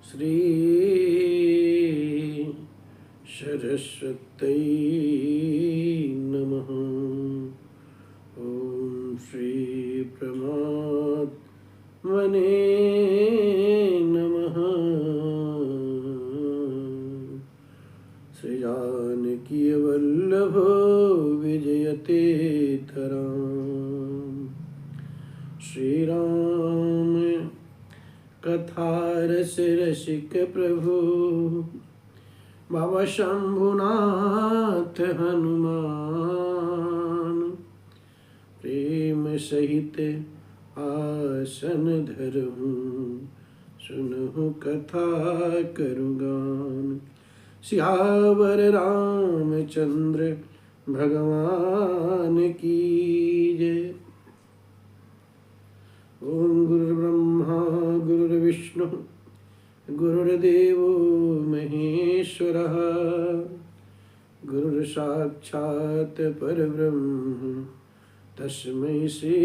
श्री सरस्वती नमः। ओम श्री परमात्मने नमः। श्री जानकी वल्लभो विजयते तराम। श्री राम कथा रस रसिक प्रभु बाबा शंभुनाथ हनुमान। प्रेम सहित आसन धरहूँ सुनहु कथा करु गान। सियावर रामचंद्र भगवान की जय। ओम गुरुर्ब्रह्मा गुरुर्विष्णु गुरुर्देवो महेश्वरः। गुरुर्साक्षात् परब्रह्म तस्मै श्री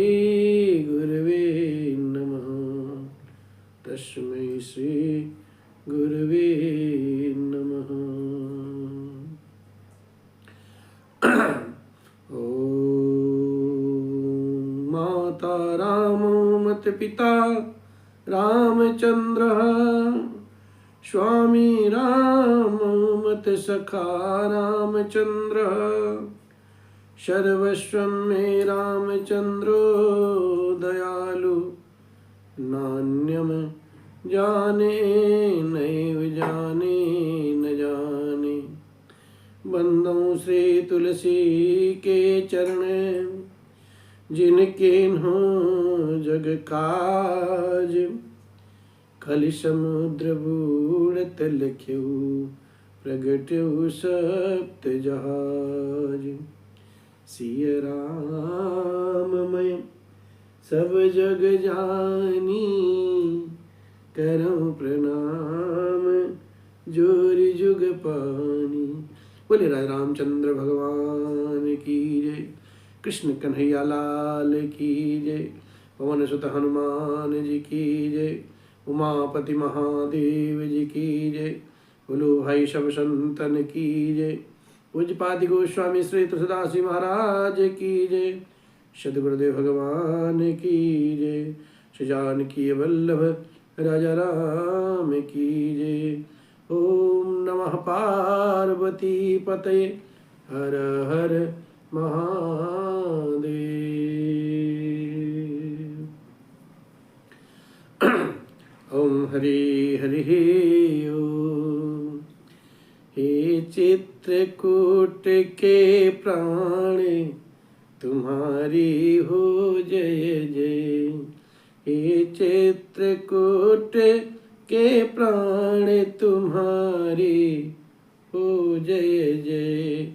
गुरवे नमः। तस्मै श्री गुरवे नमः। माता रामो मत पिता रामचंद्र। स्वामी राम मत सखा रामचंद्र। सर्वस्वं मे रामचंद्रो दयालु। नान्यम जाने नैव जाने न जाने। बंदों श्री तुलसी के चरण जिनके हो जग काज। कलि समुद्र बूढ़त लख्यऊ प्रगट्यऊ सप्त जहाज। सिय राम मैं सब जग जानी। करऊं प्रणाम जोरि जुग पानी। बोले राय रामचंद्र भगवान की जय। कृष्ण कन्हैया लाल की जय। पवन सुत हनुमान जी की जय। उमापति महादेव जी की जय। बोलो भाई सब संतन की जय। पूज्यपाद गोस्वामी श्री तुलसीदास जी महाराज की जय। सद्गुरुदेव भगवान की जय। श्री जानकी वल्लभ राजा राम की जय। ओम नमः पार्वती पतये हर हर महादेव। ओम हरि हरि ओम। हे चित्रकूट के प्राण तुम्हारी हो जय जय। हे चित्रकूट के प्राण तुम्हारी हो जय जय।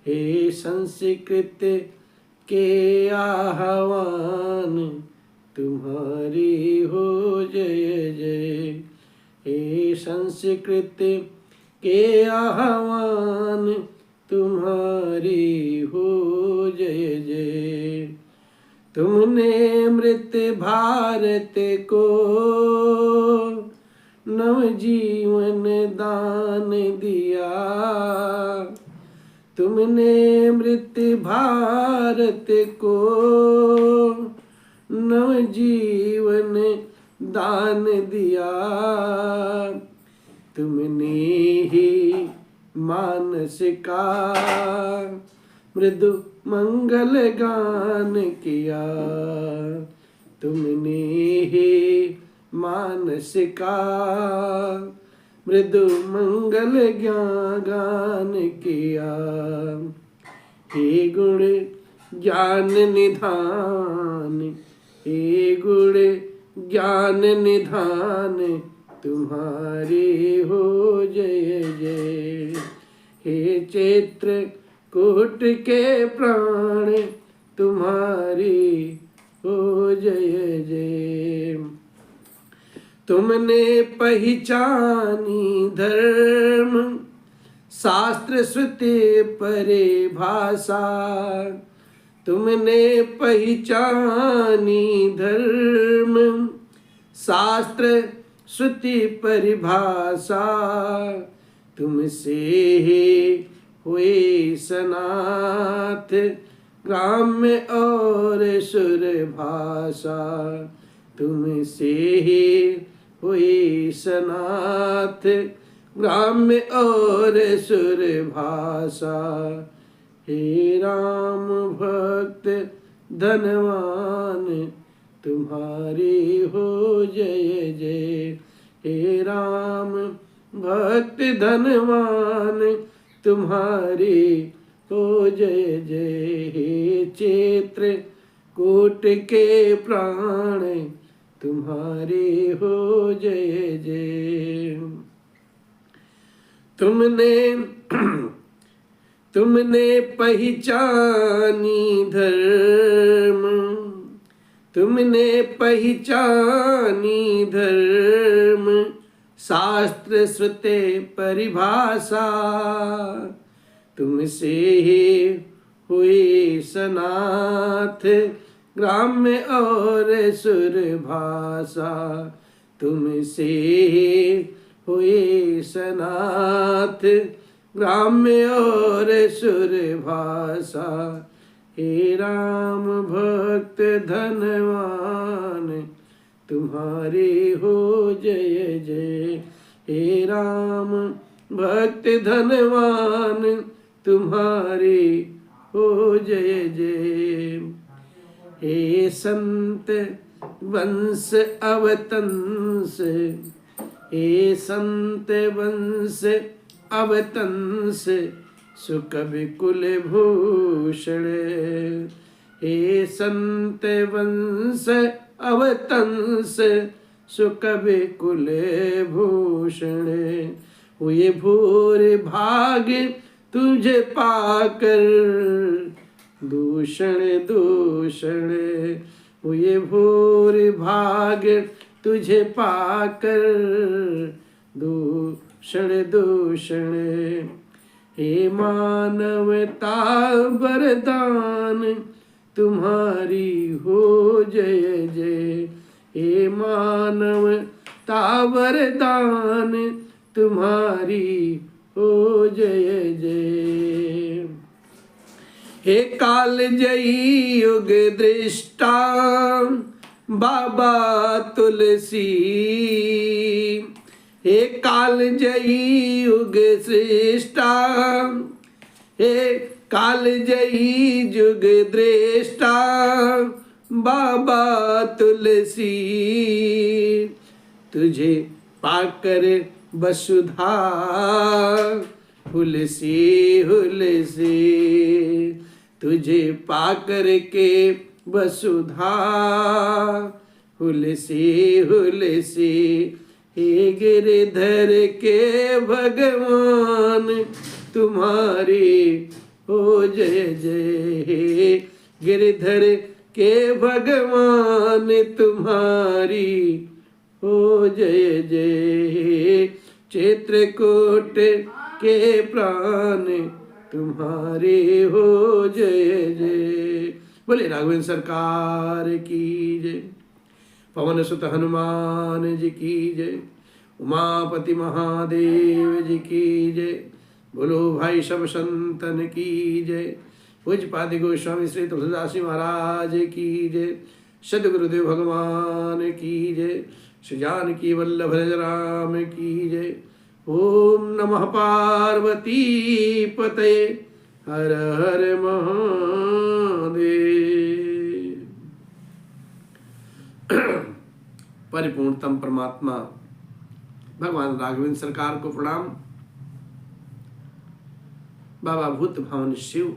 हे संस्कृत के आह्वान तुम्हारी हो जय जय। हे संस्कृत के आह्वान तुम्हारी हो जय जय। तुमने मृत भारत को नवजीवन दान दिया। तुमने मृत भारत को नवजीवन दान दिया। तुमने ही मानस का मृदु मंगल गान किया। तुमने ही मानस का मृदु मंगल गान किया। हे गुण ज्ञान निधान। हे गुण ज्ञान निधान तुम्हारी हो जय जय। हे चैत्र कूट के प्राण तुम्हारी हो जय जय। तुमने पहचानी धर्म शास्त्र श्रुति परिभाषा। तुमने पहचानी धर्म शास्त्र श्रुति परिभाषा, तुमसे ही हुई सनाथ ग्राम्य और सुर भाषा, तुमसे ही हुई सनाथ ग्राम्य और सुर भाषा। हे राम भक्त धनवान तुम्हारी हो जय जय, हे राम भक्त धनवान तुम्हारी हो जय जय, हे चित्र कूट के प्राण तुम्हारी हो जय जय। तुमने पहचानी धर्म, तुमने पहचानी धर्म शास्त्र श्रुते परिभाषा, तुमसे ही हुई सनाथ ग्राम्य और सुर भाषा, तुमसे ही हुई सनाथ ग्राम्य और सुर भाषा। हे राम भक्त धनवान तुम्हारी हो जय जय, हे राम भक्त धनवान तुम्हारी हो जय जय। हे संत वंश अवतंस, हे संत वंश अवतंस सुकवि कुल भूषण, हे संत वंश अवतंस सुकवि कुल भूषण। हुए भूर भाग तुझे पाकर दूषण दूषण, हुए भूर भाग तुझे पाकर दूषण दूषण। हे मानवता वरदान तुम्हारी हो जय जय, हे मानवता वरदान तुम्हारी हो जय जय। हे काल जयी युग दृष्टा बाबा तुलसी, हे काल जयी युग श्रेष्ठा, हे काल जयी युग दृष्टा बाबा तुलसी, तुझे पाकर वसुधा हुलसी हुलसी, तुझे पाकर के वसुधा हुलसी हुलसी। हे गिरधर के भगवान तुम्हारी हो जय जय, हे गिरधर के भगवान तुम्हारी हो जय जय। चित्रकूट के प्राण तुम्हारे हो जय जय। बोले राघवेंद्र सरकार की जय। पवन सुत हनुमान जी की जय। उमापति महादेव जी की जय। बोलो भाई सब संतन की जय। पूज्यपाद गोस्वामी श्री तुलसीदास महाराज की जय। सद्गुरुदेव भगवान की जय। श्री जानकी वल्लभ राम की जय। ओम नमः पार्वती पतये हर हर महादेव। परिपूर्णतम परमात्मा भगवान राघवेंद्र सरकार को प्रणाम। बाबा भूत भावन शिव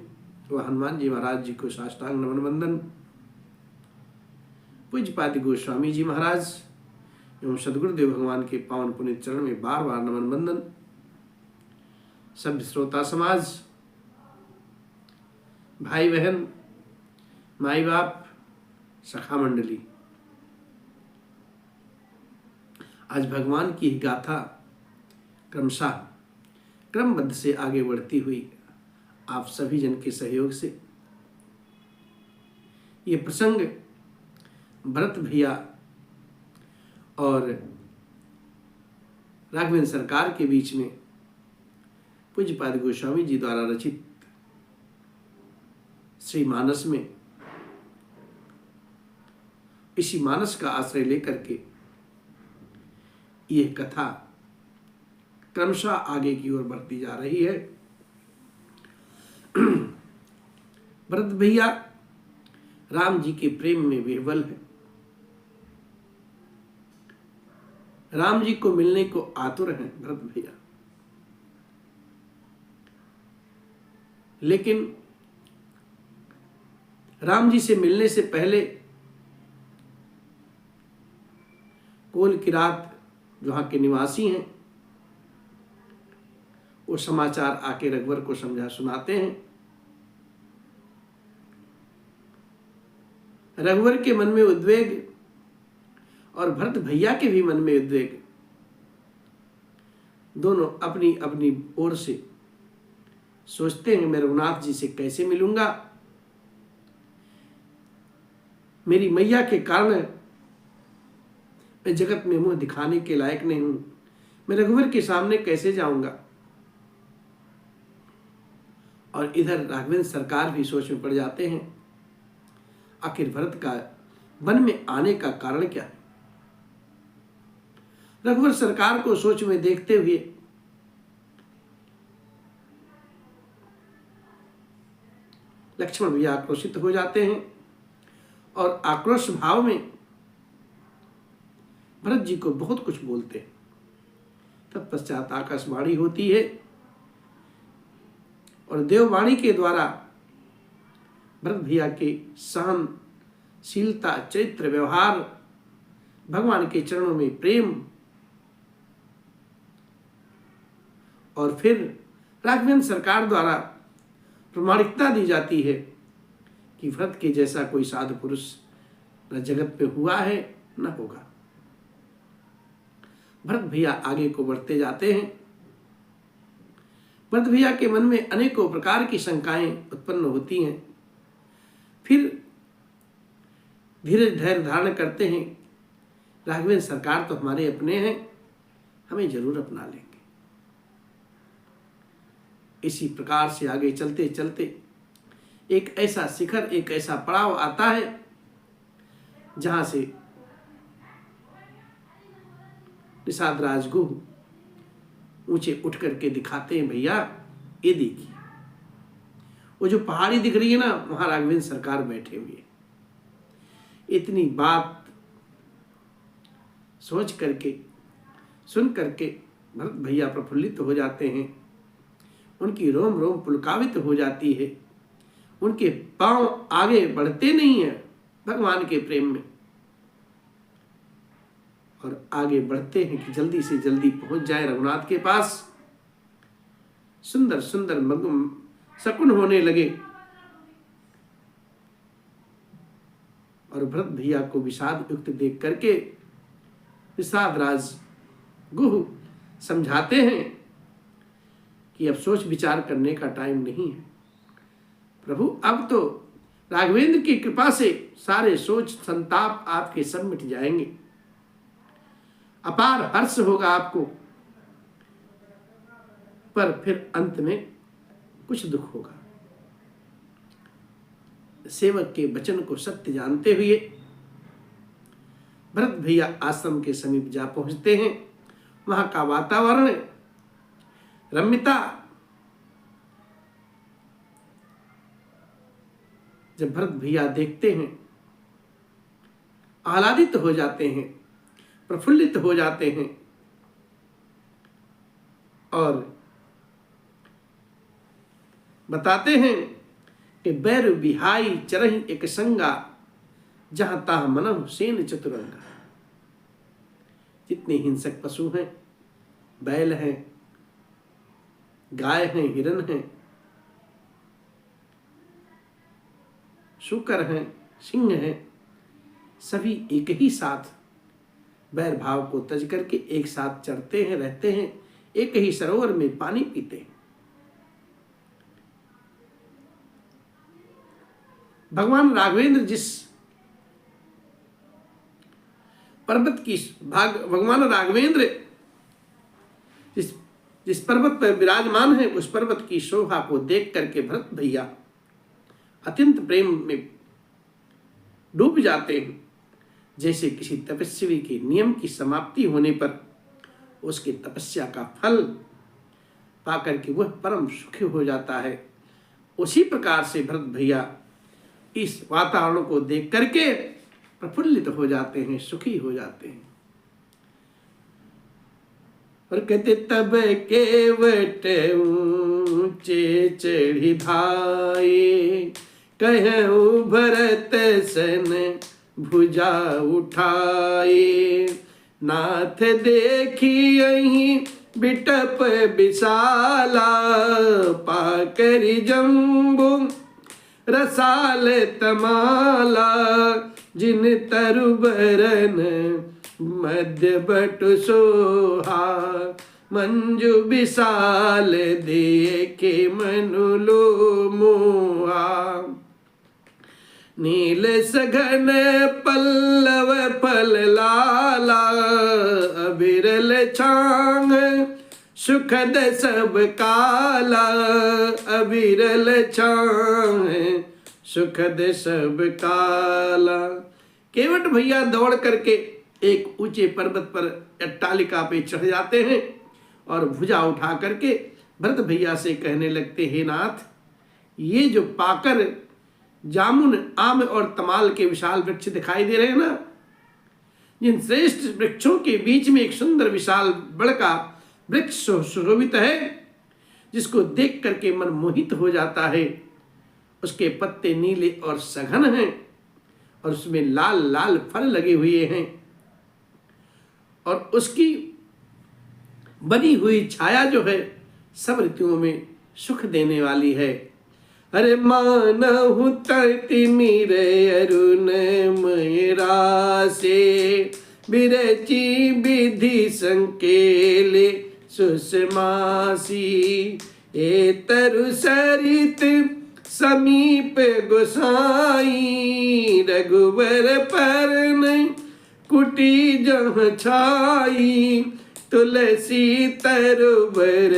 व हनुमान जी महाराज जी को साष्टांग नमन वंदन। पूज्यपाद गोस्वामी जी महाराज एवं सद्गुरुदेव भगवान के पावन पुनित चरण में बार बार नमन वंदन। सभ्य श्रोता समाज, भाई बहन, माई बाप, सखा मंडली, आज भगवान की गाथा क्रमशः क्रमबद्ध से आगे बढ़ती हुई आप सभी जन के सहयोग से ये प्रसंग भरत भैया और राघवेंद्र सरकार के बीच में पूज्यपाद गोस्वामी जी द्वारा रचित श्री मानस में इसी मानस का आश्रय लेकर के यह कथा क्रमशः आगे की ओर बढ़ती जा रही है। भरत भैया राम जी के प्रेम में विह्वल है, राम जी को मिलने को आतुर हैं भरत भैया, लेकिन राम जी से मिलने से पहले कोल किरात जो वहां के निवासी हैं वो समाचार आके रघुवर को समझा सुनाते हैं। रघुवर के मन में उद्वेग और भरत भैया के भी मन में उद्वेग, दोनों अपनी अपनी ओर से सोचते हैं मैं रघुनाथ जी से कैसे मिलूंगा, मेरी मैया के कारण मैं जगत में मुंह दिखाने के लायक नहीं हूं, मैं रघुवर के सामने कैसे जाऊंगा। और इधर राघवेंद्र सरकार भी सोच में पड़ जाते हैं आखिर भरत का वन में आने का कारण क्या है। रघुवर सरकार को सोच में देखते हुए लक्ष्मण भी आक्रोशित हो जाते हैं और आक्रोश भाव में भरत जी को बहुत कुछ बोलते हैं। तत्पश्चात आकाशवाणी होती है और देववाणी के द्वारा भरत भैया के सहनशीलता, चरित्र, व्यवहार, भगवान के चरणों में प्रेम और फिर राघवेंद्र सरकार द्वारा प्रमाणिकता दी जाती है कि भरत के जैसा कोई साधु पुरुष न जगत में हुआ है न होगा। भरत भैया आगे को बढ़ते जाते हैं। भरत भैया के मन में अनेकों प्रकार की शंकाएं उत्पन्न होती हैं। फिर धीरे धैर्य धारण करते हैं, राघवेंद्र सरकार तो हमारे अपने हैं, हमें जरूर अपना लेंगे। इसी प्रकार से आगे चलते चलते एक ऐसा शिखर, एक ऐसा पड़ाव आता है जहां से निषाद राज गुह ऊंचे उठ करके दिखाते हैं, भैया ये देखिए वो जो पहाड़ी दिख रही है ना, वहां राघवेंद्र सरकार बैठे हुए। इतनी बात सोच करके सुन करके भरत भैया प्रफुल्लित हो जाते हैं, उनकी रोम रोम पुलकावित हो जाती है, उनके पांव आगे बढ़ते नहीं हैं भगवान के प्रेम में और आगे बढ़ते हैं कि जल्दी से जल्दी पहुंच जाए रघुनाथ के पास। सुंदर सुंदर शकुन होने लगे और भरत भैया को विषाद युक्त देख करके निषाद राज गुह समझाते हैं कि अब सोच विचार करने का टाइम नहीं है प्रभु, अब तो राघवेंद्र की कृपा से सारे सोच संताप आपके सब मिट जाएंगे, अपार हर्ष होगा आपको, पर फिर अंत में कुछ दुख होगा। सेवक के वचन को सत्य जानते हुए भरत भैया आश्रम के समीप जा पहुंचते हैं। वहां का वातावरण, रम्यता, जब भरत भैया देखते हैं आह्लादित हो जाते हैं, प्रफुल्लित हो जाते हैं और बताते हैं कि बैर बिहाई चरहि एक संगा, जहां ताह मनहु सेन चतुरंगा। जितने हिंसक पशु हैं, बैल हैं, गाय हैं, हिरन हैं, शूकर हैं, सिंह हैं, सभी एक ही साथ बैर भाव को तज करके एक साथ चरते हैं, रहते हैं, एक ही सरोवर में पानी पीते हैं। भगवान राघवेंद्र जिस पर्वत की भगवान राघवेंद्र जिस पर्वत पर विराजमान है उस पर्वत की शोभा को देख करके भरत भैया अत्यंत प्रेम में डूब जाते हैं। जैसे किसी तपस्वी के नियम की समाप्ति होने पर उसकी तपस्या का फल पाकर के वह परम सुखी हो जाता है, उसी प्रकार से भरत भैया इस वातावरण को देख करके प्रफुल्लित हो जाते हैं, सुखी हो जाते हैं। और कहते तब केवट ऊंचे चढ़ी धाये, कहूँ भरत सन भुजा उठाए। नाथ देखी यहीं बिटप विशाला, पाकरि जम्बु रसाल तमाला। जिन तरुबरन मध्य बटु सोहा, मंजु विशाल देखे मनु लो मोहा। नील सघन पल्लव फल लाला, अबिरल छांग सुखद सब काला। अबिरल छांग सुखद सब काला। केवट भैया दौड़ करके एक ऊंचे पर्वत पर अट्टालिका पे चढ़ जाते हैं और भुजा उठा करके भरत भैया से कहने लगते, हे नाथ, ये जो पाकर जामुन आम और तमाल के विशाल वृक्ष दिखाई दे रहे हैं ना, जिन श्रेष्ठ वृक्षों के बीच में एक सुंदर विशाल बड़का वृक्ष सुशोभित है, जिसको देख करके मन मोहित हो जाता है। उसके पत्ते नीले और सघन हैं और उसमें लाल लाल फल लगे हुए हैं और उसकी बनी हुई छाया जो है सब ऋतुओं में सुख देने वाली है। अरे मानहु तति मीरे अरुण मयरा से, बिरची विधि संकेले सुषमासी। ए तरु सरित समीप गोसाई, रघुवर परन कुटी जहाँ छाई। तुलसी तरुबर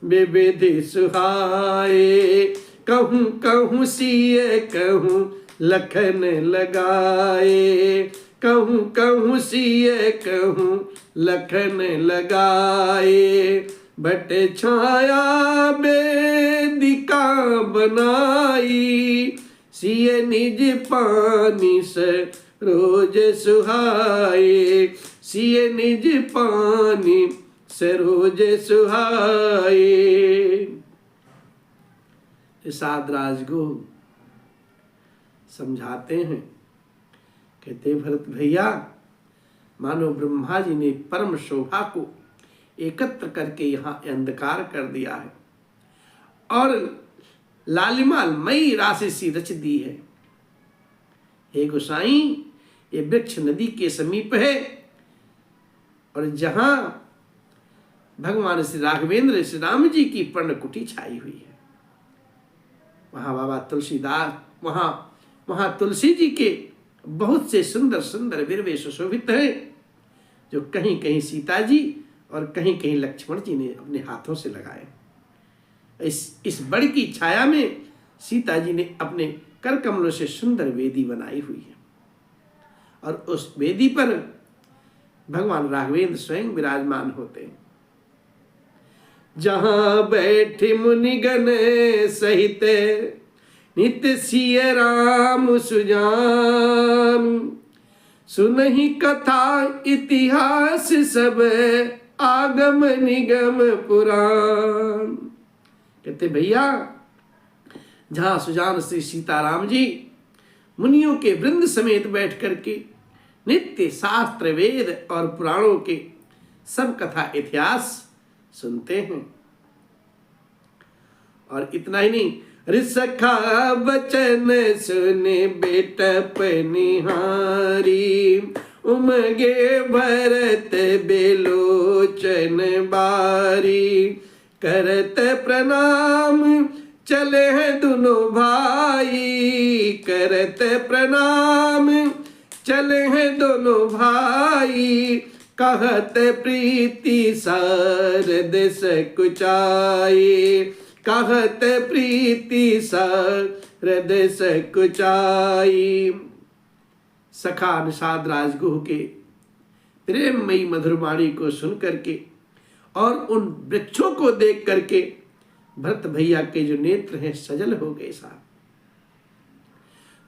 विविधि सुहाए, कहूँ कहूँ सिय कहूँ लखन लगाए। कहूँ कहूँ सिय कहूँ लखन लगाए। बट छाया वेदिका बनाई, सिय निज पानी से रोज सुहाए। सिय निज पानी से रोज सुहाए। सादराज को समझाते हैं, कहते भरत भैया, मानो ब्रह्मा जी ने परम शोभा को एकत्र करके यहाँ अंधकार कर दिया है और लालिमा मई राशि सी रच दी है। हे गोसाई, ये वृक्ष नदी के समीप है और जहां भगवान श्री राघवेंद्र श्री राम जी की पर्णकुटी छाई हुई है, वहां बाबा तुलसीदास, वहां तुलसी जी के बहुत से सुंदर सुंदर विरवे सुशोभित हैं, जो कहीं कहीं सीता जी और कहीं कहीं लक्ष्मण जी ने अपने हाथों से लगाए। इस बड़ की छाया में सीता जी ने अपने कर कमलों से सुंदर वेदी बनाई हुई है और उस वेदी पर भगवान राघवेंद्र स्वयं विराजमान होते हैं। जहां बैठे मुनिगण सहित नित्य सिय राम सुजान, सुनहि कथा इतिहास सब आगम निगम पुराण। कहते भैया, जहां सुजान श्री सीताराम जी मुनियों के वृंद समेत बैठ करके नित्य शास्त्र वेद और पुराणों के सब कथा इतिहास सुनते हैं। और इतना ही नहीं, रिसखा बचन सुने बेटप निहारी, उमगे भरत बेलोचन बारी। करत प्रणाम चले हैं दोनों भाई, करत प्रणाम चले हैं दोनों भाई। कहत प्रीति सरद सकुचाई, कहत प्रीति सरद सकुचाई। सखा निषाद राजगुह के प्रेममयी मधुरवाणी को सुन करके और उन वृक्षों को देख करके भरत भैया के जो नेत्र हैं सजल हो गए साहब।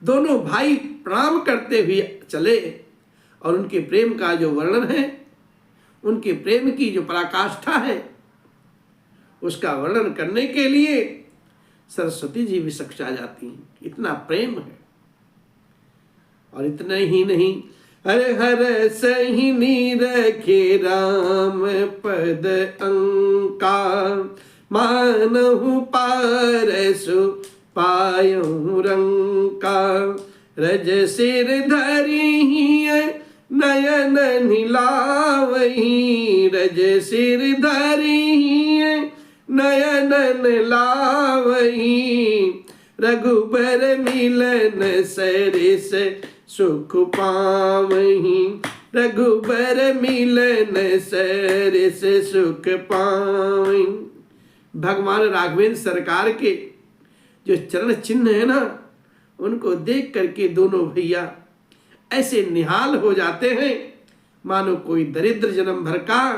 दोनों भाई प्रणाम करते हुए चले और उनके प्रेम का जो वर्णन है, उनके प्रेम की जो पराकाष्ठा है, उसका वर्णन करने के लिए सरस्वती जी भी सकुचा जाती हैं। इतना प्रेम है। और इतना ही नहीं, हर हर सही रखे राम पद अंका, मानहु पारसु पायहु रंका। रज सिर धरी नयन निलावही, रज सिर धरी नयन लावही। रघुबर मिलन सरिस सुख पावही, रघुबर मिलन सरिस सुख पावही। भगवान राघवेंद्र सरकार के जो चरण चिन्ह है ना, उनको देख करके दोनों भैया ऐसे निहाल हो जाते हैं मानो कोई दरिद्र जन्म भर का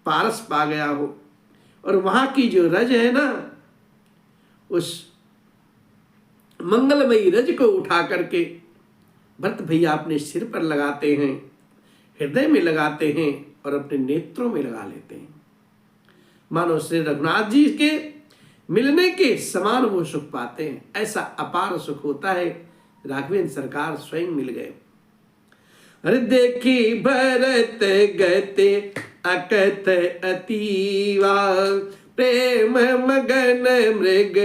पारस पा गया हो। और वहां की जो रज है ना, उस मंगलमयी रज को उठा करके भरत भैया अपने सिर पर लगाते हैं, हृदय में लगाते हैं और अपने नेत्रों में लगा लेते हैं। मानो श्री रघुनाथ जी के मिलने के समान वो सुख पाते हैं। ऐसा अपार सुख होता है। राघवेंद्र सरकार स्वयं मिल गए। अरे देखी भरत गते अकथ अतीवा, प्रेम मगन मृग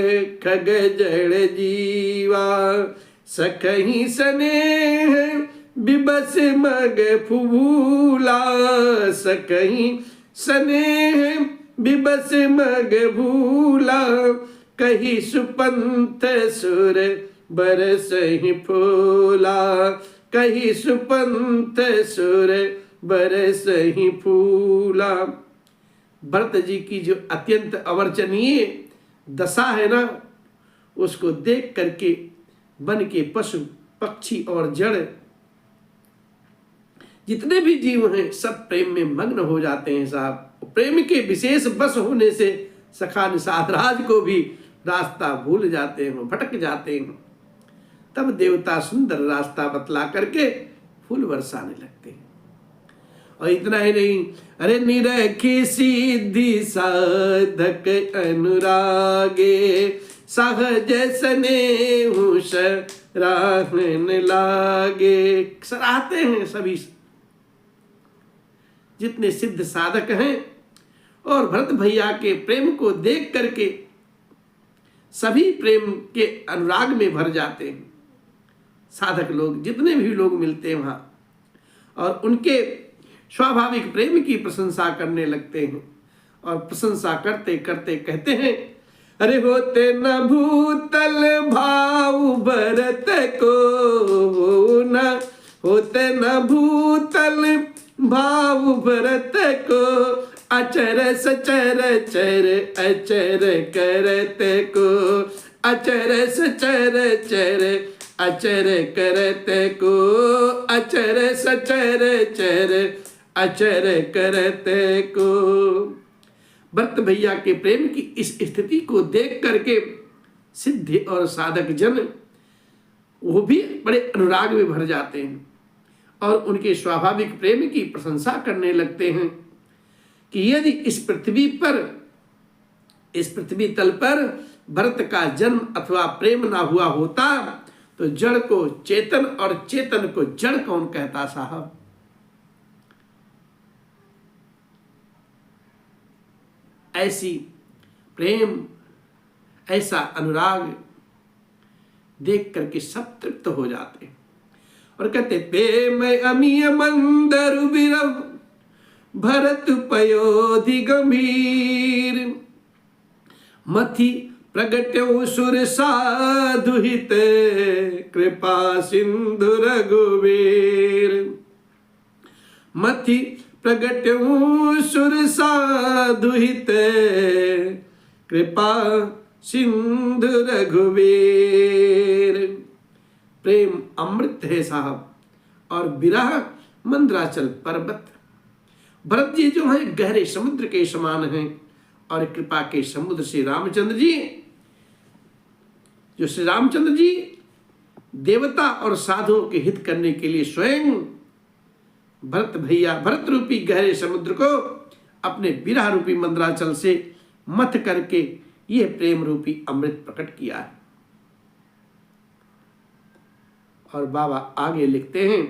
खग जड़ जीवा। सखही स्नेह बिबस मग फूला, सखही स्नेह बिबस मग भूला। कही सुपंथ सुर बरसहि फूला, कही सुपंथ सुर बरसहि फूला। भरत जी की जो अत्यंत अवर्चनीय दशा है ना, उसको देख करके वन के पशु पक्षी और जड़ जितने भी जीव हैं सब प्रेम में मग्न हो जाते हैं साहब। प्रेम के विशेष बस होने से सखा निषाद राज को भी रास्ता भूल जाते हैं, भटक जाते हैं। तब देवता सुंदर रास्ता बतला करके फूल बरसाने लगते हैं। और इतना ही नहीं, अरे निरखी सीधी साधक अनुरागे, सहज स्नेह सराहन लागे। सराहते हैं सभी जितने सिद्ध साधक हैं। और भरत भैया के प्रेम को देख करके सभी प्रेम के अनुराग में भर जाते हैं। साधक लोग जितने भी लोग मिलते हैं वहां, और उनके स्वाभाविक प्रेम की प्रशंसा करने लगते हैं। और प्रशंसा करते करते कहते हैं, अरे होते न भूतल भाव भरत को, न होते न भूतल भाव भरत को। अचर सचर चर अचर करत को, अचर सचर चर अचर करत को। अचर सचर चर अचर करत को। भरत भैया के प्रेम की इस स्थिति को देख करके सिद्ध और साधक जन वो भी बड़े अनुराग में भर जाते हैं और उनके स्वाभाविक प्रेम की प्रशंसा करने लगते हैं कि यदि इस पृथ्वी तल पर भरत का जन्म अथवा प्रेम ना हुआ होता तो जड़ को चेतन और चेतन को जड़ कौन कहता साहब। ऐसी प्रेम, ऐसा अनुराग देख करके सब तृप्त हो जाते हैं और कहते, प्रेम अमीय मंदर विरव भरत पयोधि गंभीर। मथि प्रगट्यो सुर साधु हित कृपा सिंधु रघुवीर। मथि प्रगट्यऊ सुर साधु हित कृपा सिंधु रघुवीर। प्रेम अमृत है साहब और विरह मंद्राचल पर्वत। भरत जी जो है गहरे समुद्र के समान हैं और कृपा के समुद्र श्री रामचंद्र जी, जो श्री रामचंद्र जी देवता और साधुओं के हित करने के लिए स्वयं भरत भैया भरत रूपी गहरे समुद्र को अपने विरह रूपी मंद्राचल से मथ करके यह प्रेम रूपी अमृत प्रकट किया है। और बाबा आगे लिखते हैं,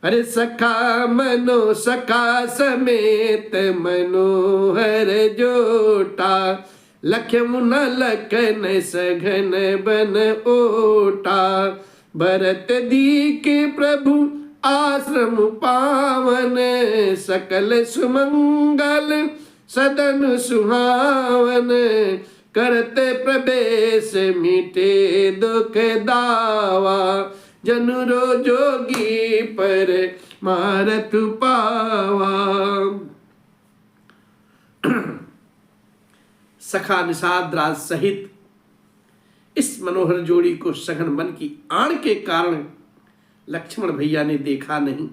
अरे सखा मनो सखा समेत मनोहर जोटा, लखमुन लखन सघन बन ओटा, भरत दी के प्रभु आश्रम पावन, सकल सुमंगल सदन सुहावन, करते प्रवेश मिटे दुख दावा, जनुरो जोगी पर मारत पावा। सखा निषाद राज सहित इस मनोहर जोड़ी को सघन मन की आड़ के कारण लक्ष्मण भैया ने देखा नहीं।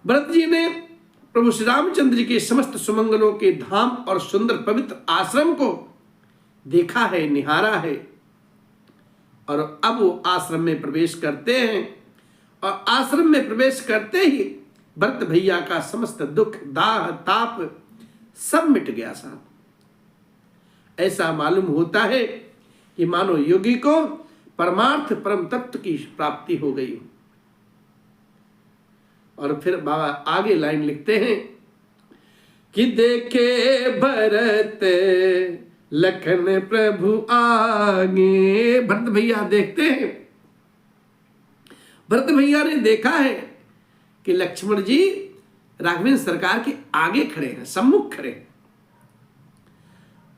भरत जी ने प्रभु श्री रामचंद्र जी के समस्त सुमंगलों के धाम और सुंदर पवित्र आश्रम को देखा है, निहारा है, और अब वो आश्रम में प्रवेश करते हैं और आश्रम में प्रवेश करते ही भरत भैया का समस्त दुख दाह ताप सब मिट गया साहब। ऐसा मालूम होता है कि मानो योगी को परमार्थ परम तत्व की प्राप्ति हो गई। और फिर बाबा आगे लाइन लिखते हैं कि देखे भरत लखन प्रभु आगे। भरत भैया देखते हैं, भरत भैया ने देखा है कि लक्ष्मण जी राघवेंद्र सरकार के आगे खड़े हैं, सम्मुख खड़े हैं।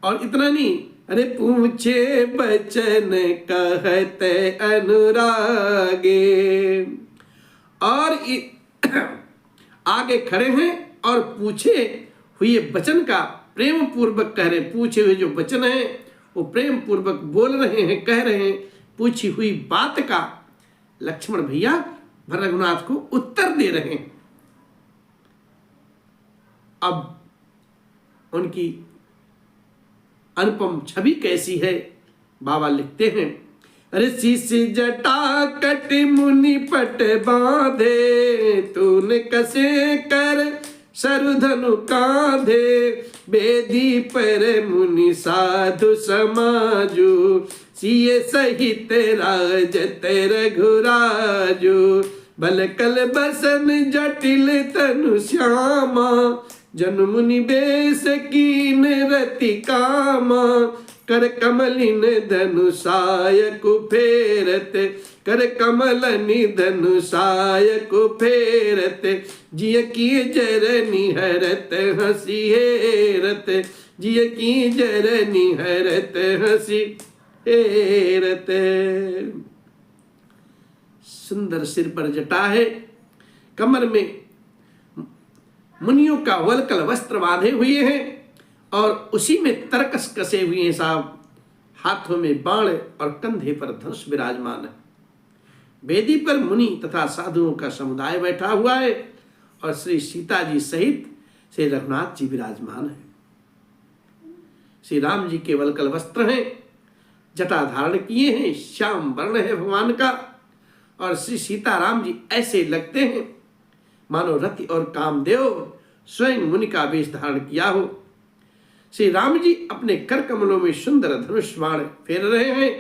और इतना नहीं, अरे पूछे बचन कहते अनुरागे, और आगे खड़े हैं और पूछे हुए वचन का प्रेम पूर्वक कह रहे हैं। पूछे हुए जो वचन है वो प्रेम पूर्वक बोल रहे हैं, कह रहे हैं। पूछी हुई बात का लक्ष्मण भैया भरत रघुनाथ को उत्तर दे रहे हैं। अब उनकी अनुपम छवि कैसी है बाबा लिखते हैं, अरे शीशी जटा कट मुनि पट बांधे, तूने कसे कर सरधनु कांधे, बेदी पर मुनि साधु समाजु, सिए सहित राजत रघुराजु, बलकल बसन जटिल तनु श्यामा, जनु मुनि बेस कीन रति कामा, कर कमलिन धनुषाय कुफेरत, कर कमलनि धनुषाय कुफेरत, जिय की जरनी हरत हसी हेरत, जिय की जरनी हरत हसी हेरत। सुंदर सिर पर जटा है, कमर में मुनियों का वलकल वस्त्र बांधे हुए हैं और उसी में तरकस कसे हुए हैं साहब। हाथों में बाण और कंधे पर धनुष विराजमान है। वेदी पर मुनि तथा साधुओं का समुदाय बैठा हुआ है और श्री सीता जी सहित श्री रघुनाथ जी विराजमान है। श्री राम जी के वलकल वस्त्र हैं, जटा धारण किए हैं, श्याम वर्ण है भगवान का, और श्री सीताराम जी ऐसे लगते हैं मानो रति और कामदेव स्वयं मुनि का वेश धारण किया हो। श्री राम जी अपने कर कमलों में सुंदर धनुष बाण फेर रहे हैं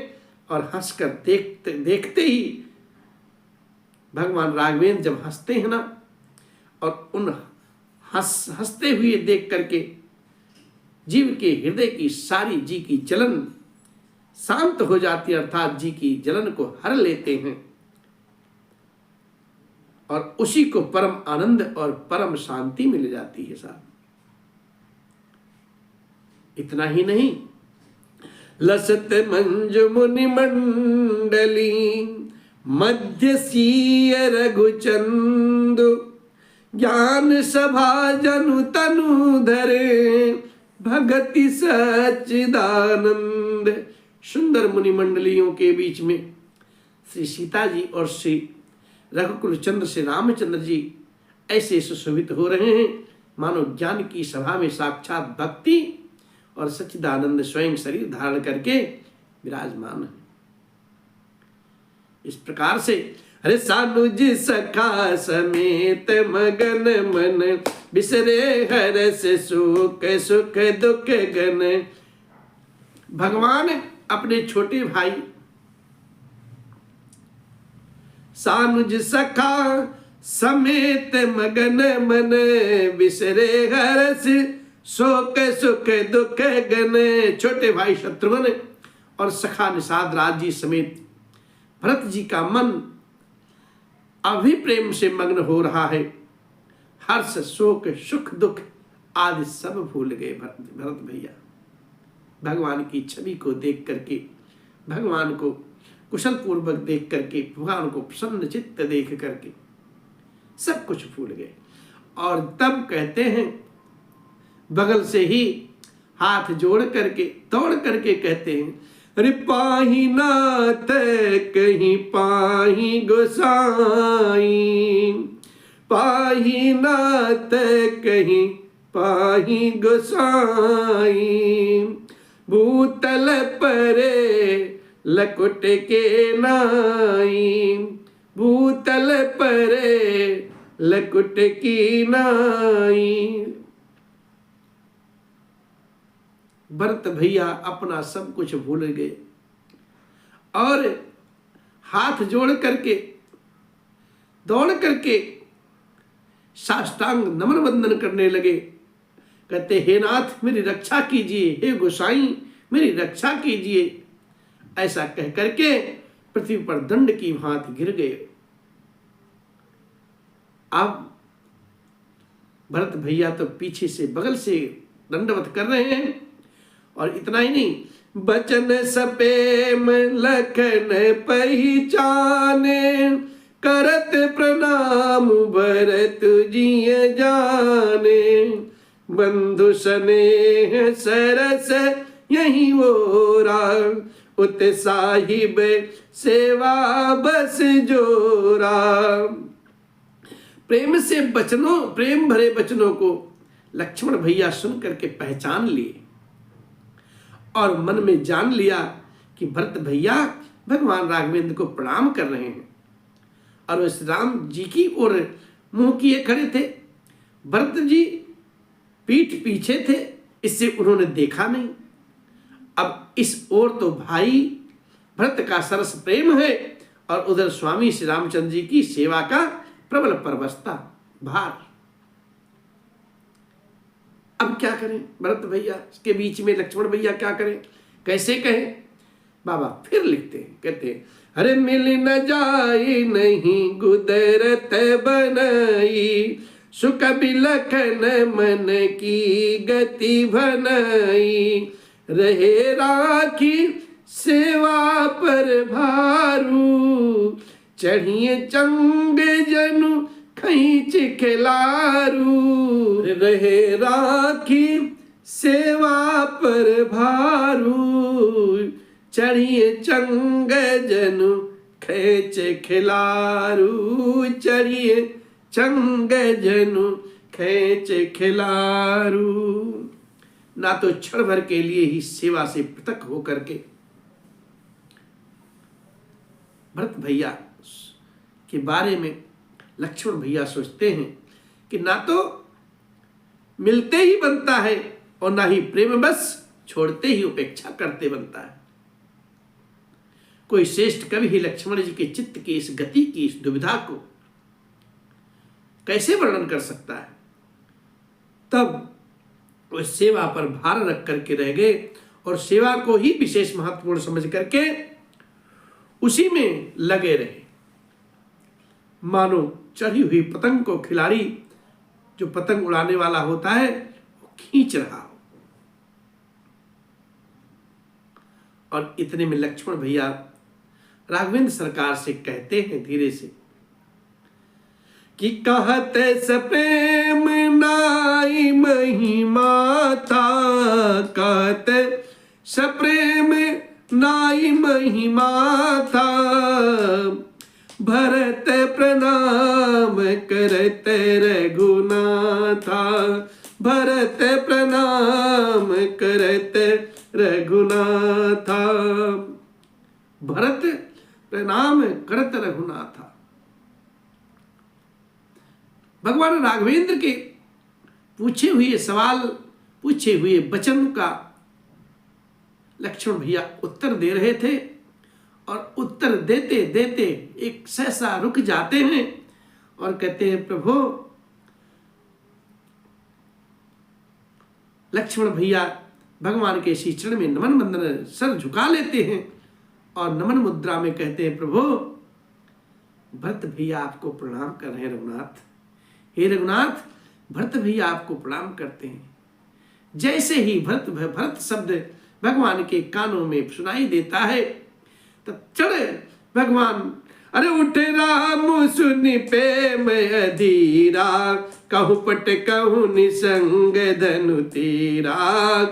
और हंसकर देखते ही भगवान राघवेंद्र जब हंसते हैं ना, और उन हंसते हुए देख करके जीव के हृदय की सारी जी की जलन शांत हो जाती है, अर्थात जी की जलन को हर लेते हैं और उसी को परम आनंद और परम शांति मिल जाती है साहब। इतना ही नहीं, लसत मंजु मुनि मंडली, मध्य सीय रघुचंदु, ज्ञान सभा जनु तनु धरे, भगति सच्चिदानंद। सुंदर मुनि मंडलियों के बीच में श्री सीता जी और श्री रघुकुल चंद्र श्री रामचंद्र जी ऐसे सुशोभित हो रहे हैं मानो ज्ञान की सभा में साक्षात भक्ति और सच्चिदानंद स्वयं शरीर धारण करके विराजमान है। इस प्रकार से अरे सानुज सखा समेत मगन मन, बिसरे हरस सुख सुख दुख गन। भगवान अपने छोटे भाई सानुज सखा समेत मगन मन, बिसरे हरस शोक सुख दुख गन। छोटे भाई शत्रुघ्न और सखा निषाद राज जी समेत भरत जी का मन अभी प्रेम से मग्न हो रहा है। हर्ष शोक सुख दुख आदि सब भूल गए भरत भैया। भगवान की छवि को देख करके, भगवान को कुशल पूर्वक देख करके, भगवान को प्रसन्न चित्त देख करके सब कुछ भूल गए। और तब कहते हैं, बगल से ही हाथ जोड़ करके दौड़ करके कहते हैं, अरे पाही नाथ कहीं पाही गोसाई, पाही नाथ कहीं पाही गोसाई। भूतल परे लकुट के नाई, भूतल परे लकुट की नाई। भरत भैया अपना सब कुछ भूल गए और हाथ जोड़ करके दौड़ करके साष्टांग नमन वंदन करने लगे। कहते, हे नाथ मेरी रक्षा कीजिए, हे गोसाई मेरी रक्षा कीजिए। ऐसा कह करके पृथ्वी पर दंड की भांति गिर गए। अब भरत भैया तो पीछे से बगल से दंडवत कर रहे हैं। और इतना ही नहीं, बचन सपेम लखन पहचाने, करत प्रणाम भरत जिय जाने। बंधु स्नेह सरस यही ओरा, उत साहिब सेवा बस जोरा। प्रेम से बचनों, प्रेम भरे बचनों को लक्ष्मण भैया सुन करके पहचान लिए और मन में जान लिया कि भरत भैया भगवान राघवेंद्र को प्रणाम कर रहे हैं। और वे राम जी की ओर मुंह किए खड़े थे। भरत जी पीठ पीछे थे, इससे उन्होंने देखा नहीं। अब इस ओर तो भाई भरत का सरस प्रेम है और उधर स्वामी श्री रामचंद्र जी की सेवा का प्रबल परवस्ता भार। अब क्या करें भरत भैया के बीच में लक्ष्मण भैया क्या करें, कैसे कहें। बाबा फिर लिखते हैं, कहते हैं, अरे मिल न जाए नहीं गुदरत बनई, सुख बिलखन मन की गति भनई। रहे राखी सेवा पर भारू, चढ़िए चंग जनु खींच खिलारू। रहे राखी सेवा पर भारू, चढ़िए चंग जनु खींच खिलारू। चढ़िए चंग जनु खींच खिलारू। ना तो क्षण भर के लिए ही सेवा से पृथक होकर के भरत भैया के बारे में लक्ष्मण भैया सोचते हैं कि ना तो मिलते ही बनता है और ना ही प्रेम बस छोड़ते ही उपेक्षा करते बनता है। कोई श्रेष्ठ कवि ही लक्ष्मण जी के चित्त की इस गति की इस दुविधा को कैसे वर्णन कर सकता है। तब वो सेवा पर भार रख करके रह गए और सेवा को ही विशेष महत्वपूर्ण समझ करके उसी में लगे रहे। मानो चढ़ी हुई पतंग को खिलाड़ी जो पतंग उड़ाने वाला होता है वो खींच रहा हो। और इतने में लक्ष्मण भैया राघवेंद्र सरकार से कहते हैं धीरे से कि कहते सप्रेम नाई महिमा था, कहते सप्रेम नाई महिमा था, भरत प्रणाम करते रघुनाथा, भरत प्रणाम करते रघुनाथा, भरत प्रणाम करते रघुनाथा। भगवान राघवेंद्र के पूछे हुए सवाल, पूछे हुए वचन का लक्ष्मण भैया उत्तर दे रहे थे, और उत्तर देते देते एक सहसा रुक जाते हैं और कहते हैं, प्रभु, लक्ष्मण भैया भगवान के श्री चरण में नमन बंदन सर झुका लेते हैं और नमन मुद्रा में कहते हैं, प्रभु, भरत भैया आपको प्रणाम कर रहे हैं रघुनाथ। हे रघुनाथ, भरत भैया आपको प्रणाम करते हैं। जैसे ही भरत शब्द भगवान के कानों में सुनाई देता है, तब चढ़े भगवान, अरे उठे राम सुनि प्रेम अधीरा, कहूँ पट कहूँ निसंग धनु तीरा,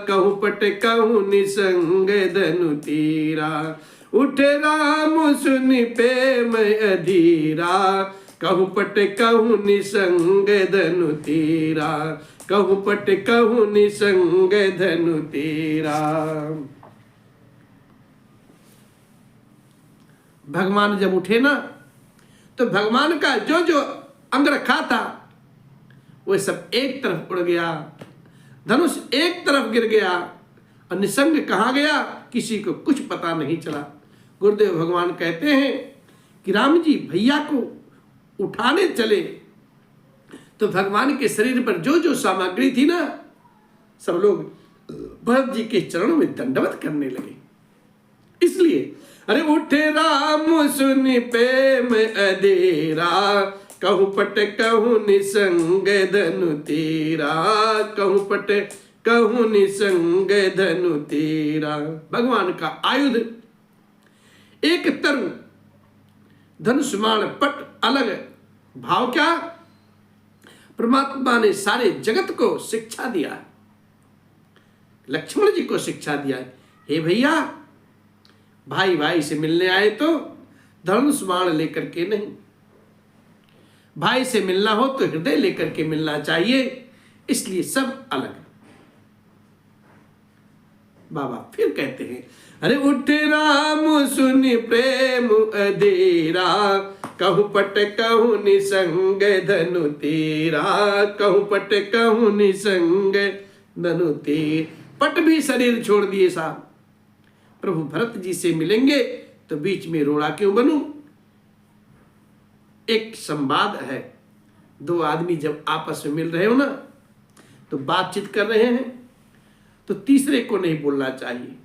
कहूँ पट कहूँ निसंग धनु तीरा, उठे राम सुनि प्रेम अधीरा, कहूँ पट कहूँ निसंग धनु तीरा, कहूँ पट कहूँ निसंग धनु तीरा। भगवान जब उठे ना, तो भगवान का जो जो अंग रखा था वह सब एक तरफ उड़ गया, धनुष एक तरफ गिर गया, और निसंग कहाँ गया किसी को कुछ पता नहीं चला। गुरुदेव भगवान कहते हैं कि राम जी भैया को उठाने चले तो भगवान के शरीर पर जो जो सामग्री थी ना, सब लोग भरत जी के चरणों में दंडवत करने लगे। इसलिए अरे उठे राम सुनि प्रेम अधीरा, कहूँ पट कहूँ निसंग धनु तीरा, कहूँ पट कहूँ निसंग धनु तीरा। भगवान का आयुध एक तरु, धनुष्मान पट अलग। भाव क्या? परमात्मा ने सारे जगत को शिक्षा दिया, लक्ष्मण जी को शिक्षा दिया, हे भैया, भाई भाई से मिलने आए तो धनुष बाण लेकर के नहीं, भाई से मिलना हो तो हृदय लेकर के मिलना चाहिए, इसलिए सब अलग। बाबा फिर कहते हैं, अरे उठे राम सुनि प्रेम अधीरा, कहूँ पट कहूँ निसंग धनु तीरा, कहूँ पट कहूँ निसंग धनु तीर। पट भी शरीर छोड़ दिए साहब, प्रभु भरत जी से मिलेंगे तो बीच में रोड़ा क्यों बनूं? एक संवाद है, दो आदमी जब आपस में मिल रहे हो ना, तो बातचीत कर रहे हैं, तो तीसरे को नहीं बोलना चाहिए।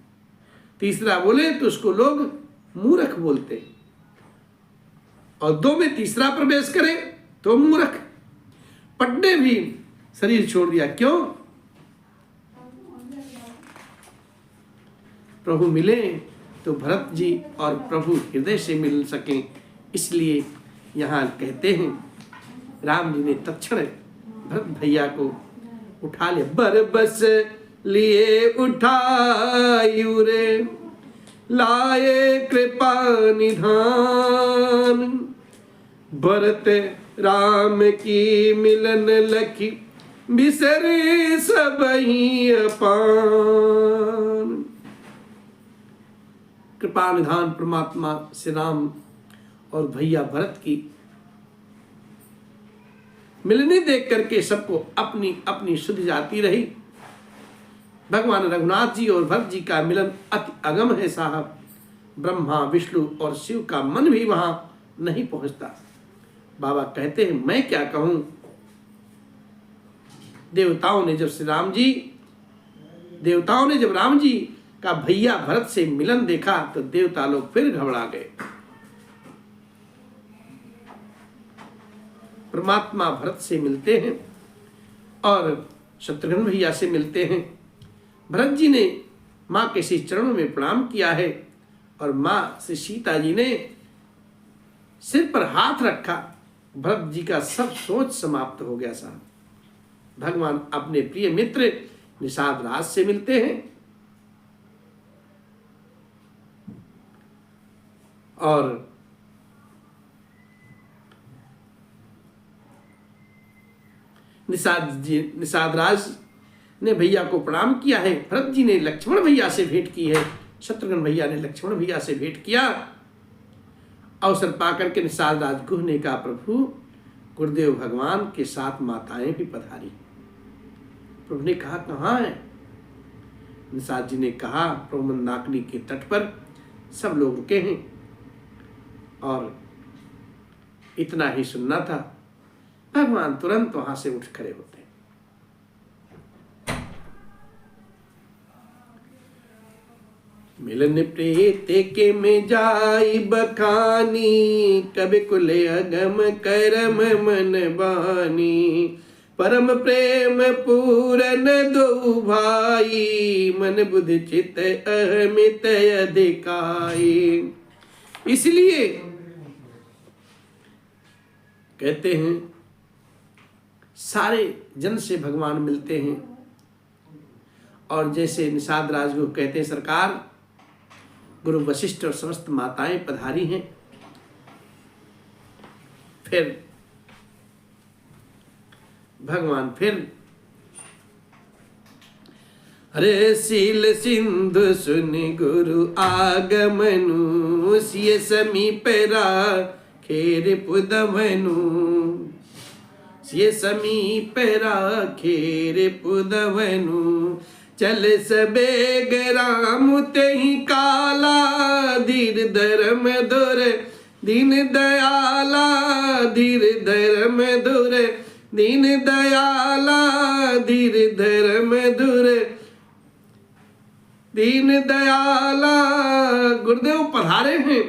तीसरा बोले तो उसको लोग मूर्ख बोलते, और दो में तीसरा प्रवेश करे तो मूर्ख। पट ने भी शरीर छोड़ दिया, क्यों? प्रभु मिले तो भरत जी और प्रभु हृदय से मिल सकें, इसलिए यहाँ कहते हैं राम जी ने तत्क्षण भरत भैया को उठा ले। बरबस लिए उठायु रे, लाए कृपा निधान, भरत राम की मिलन लखी, बिसरे सबहि अपान। कृपा निधान परमात्मा श्री राम और भैया भरत की मिलने देख करके सबको अपनी अपनी सुध जाती रही। भगवान रघुनाथ जी और भरत जी का मिलन अति अगम है साहब, ब्रह्मा विष्णु और शिव का मन भी वहां नहीं पहुंचता। बाबा कहते हैं, मैं क्या कहूं, देवताओं ने जब राम जी का भैया भरत से मिलन देखा तो देवता लोग फिर घबरा गए। परमात्मा भरत से मिलते हैं और शत्रुघ्न भैया से मिलते हैं। भरत जी ने माँ के श्री चरणों में प्रणाम किया है और माँ श्री सीता जी ने सिर पर हाथ रखा, भरत जी का सब सोच समाप्त हो गया साहब। भगवान अपने प्रिय मित्र निषाद राज से मिलते हैं और निषाद राज ने भैया को प्रणाम किया है। भरत जी ने लक्ष्मण भैया से भेंट की है, शत्रुघ्न भैया ने लक्ष्मण भैया से भेंट किया। अवसर पाकर के निषाद राज गुह ने कहा, प्रभु गुरुदेव भगवान के साथ माताएं भी पधारी। प्रभु ने कहा, कहाँ है? निषाद जी ने कहा, प्रभु मंदाकिनी के तट पर सब लोग रुके हैं। और इतना ही सुनना था, भगवान तुरंत वहां से उठ खड़े होते। मिलन प्रीत के में जाई बखानी, कभी कुले अगम करम मन बानी। परम प्रेम पूरन दो भाई, मन बुद्धि चित अहमित अधिकाई। इसलिए कहते हैं सारे जन से भगवान मिलते हैं। और जैसे निषाद राज को कहते हैं, सरकार गुरु वशिष्ठ और समस्त माताएं पधारी हैं। फिर भगवान हरे शील सिंधु सुनि गुरु आगमनु, सिय समीप राखे पुदमनु। सिय समीप राखे पुदमनु, चल सबेग राम तेहि काला। धीर धर्म धुर दीन दयाला, धीर धर्म धुर दीन दयाला। धीर धर्म धुर दीन दयाला। गुरुदेव पधारे हैं।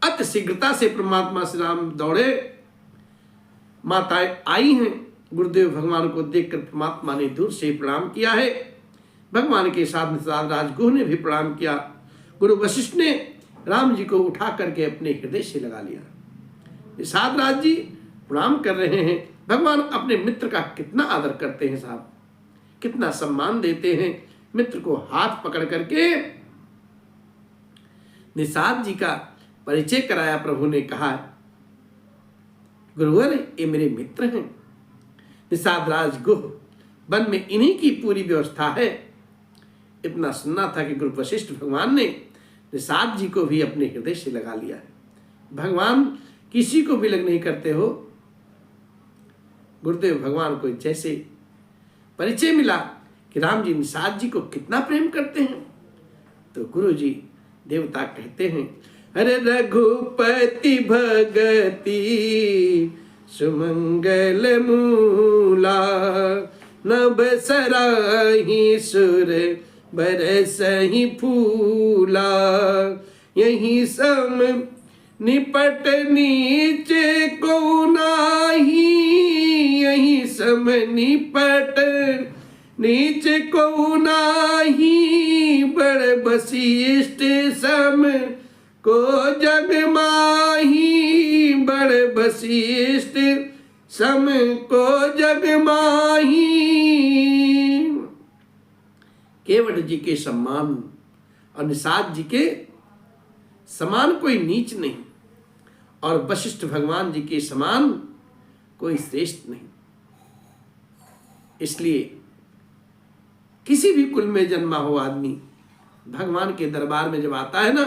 अति शीघ्रता से परमात्मा श्री राम दौड़े, माताएं आई हैं। गुरुदेव भगवान को देखकर परमात्मा ने दूर से प्रणाम किया है। भगवान के साथ निषाद राज गुह ने भी प्रणाम किया। गुरु वशिष्ठ ने राम जी को उठा करके अपने हृदय से लगा लिया। निषाद राज जी प्रणाम कर रहे हैं। भगवान अपने मित्र का कितना आदर करते हैं साहब, कितना सम्मान देते हैं। मित्र को हाथ पकड़ करके निषाद जी का परिचय कराया। प्रभु ने कहा, गुरुवर ये मेरे मित्र हैं, निषाद राज गुह, वन में इन्हीं की पूरी व्यवस्था है। इतना सुनना था कि गुरु वशिष्ठ भगवान ने निषाद जी को भी अपने हृदय से लगा लिया है। भगवान किसी को भी लग नहीं करते हो। गुरुदेव भगवान को जैसे परिचय मिला कि राम जी निषाद जी को कितना प्रेम करते हैं, तो गुरु जी देवता कहते हैं, अरे रघुपति भगति सुमंगल मूला। नभ सराही सुर बरसहि फूला। यही सम निपट नीचे को नाही। यही सम निपट नीचे को नाही। बड़ वशिष्ठ सम को जग माही। बड़ वशिष्ठ सम को जग माही। केवट जी के सम्मान और निषाद जी के समान कोई नीच नहीं, और वशिष्ठ भगवान जी के समान कोई श्रेष्ठ नहीं। इसलिए किसी भी कुल में जन्मा हो आदमी भगवान के दरबार में जब आता है ना,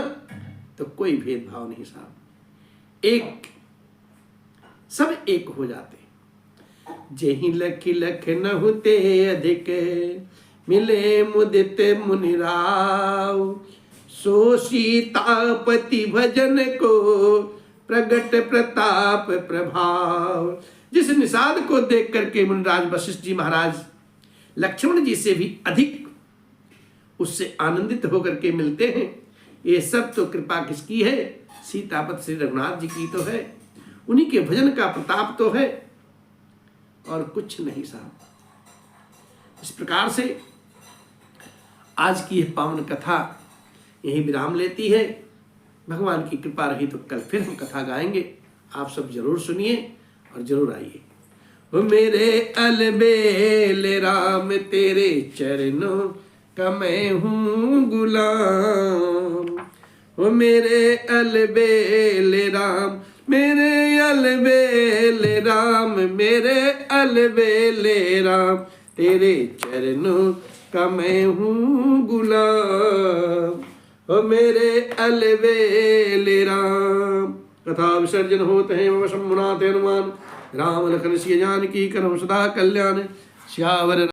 तो कोई भेदभाव नहीं साहब, एक सब एक हो जाते। जेहि लख लख नहुते अधिक, मिले मुदित मुनिराव। सो सीतापति भजन को प्रगट प्रताप प्रभाव। जिस निषाद को देख करके मुनिराज वशिष्ठ जी महाराज लक्ष्मण जी से भी अधिक उससे आनंदित होकर के मिलते हैं। ये सब तो कृपा किसकी है? सीतापति श्री रघुनाथ जी की तो है, उन्हीं के भजन का प्रताप तो है, और कुछ नहीं साहब। इस प्रकार से आज की यह पावन कथा यही विराम लेती है। भगवान की कृपा रही तो कल फिर हम कथा गाएंगे। आप सब जरूर सुनिए और जरूर आइए। वो मेरे अलबेल राम तेरे चरणों का मैं हूँ गुलाम। वो मेरे अलबेल राम, मेरे अलबेल राम, मेरे अलबेल राम, तेरे चरणों का मैं हूँ गुलाम। ओ मेरे अलबेल राम। कथा विसर्जन होते हैं वह शंभुनाथ हनुमान, राम लखन सिय जानकी करहु सदा कल्याण। श्यावर